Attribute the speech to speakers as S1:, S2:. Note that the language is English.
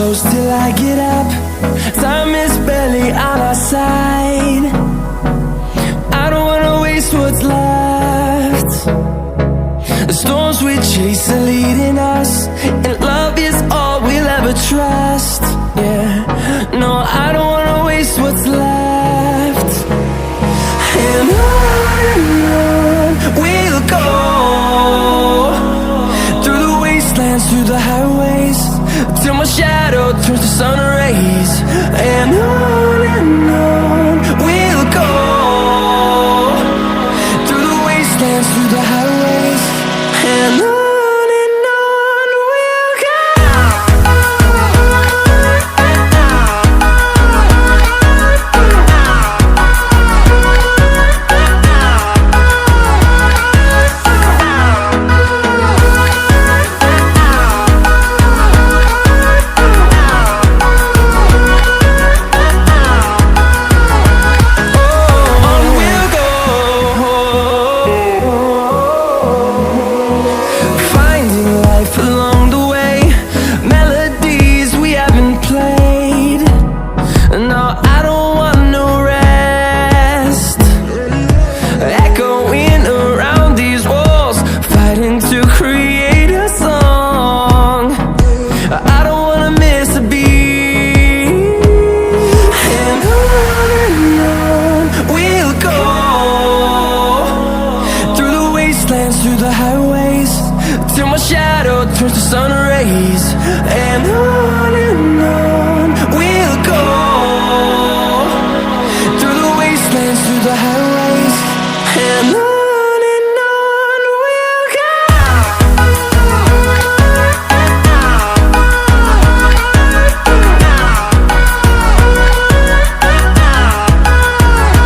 S1: close till I get up. Time is barely on our side. I don't wanna waste what's left. The storms we chase are leading us, and love is all we'll ever trust. Yeah, no, I don't wanna waste what's left. And on we'll go, through the wastelands, through the highways, till my shadow turns to sun rays. And on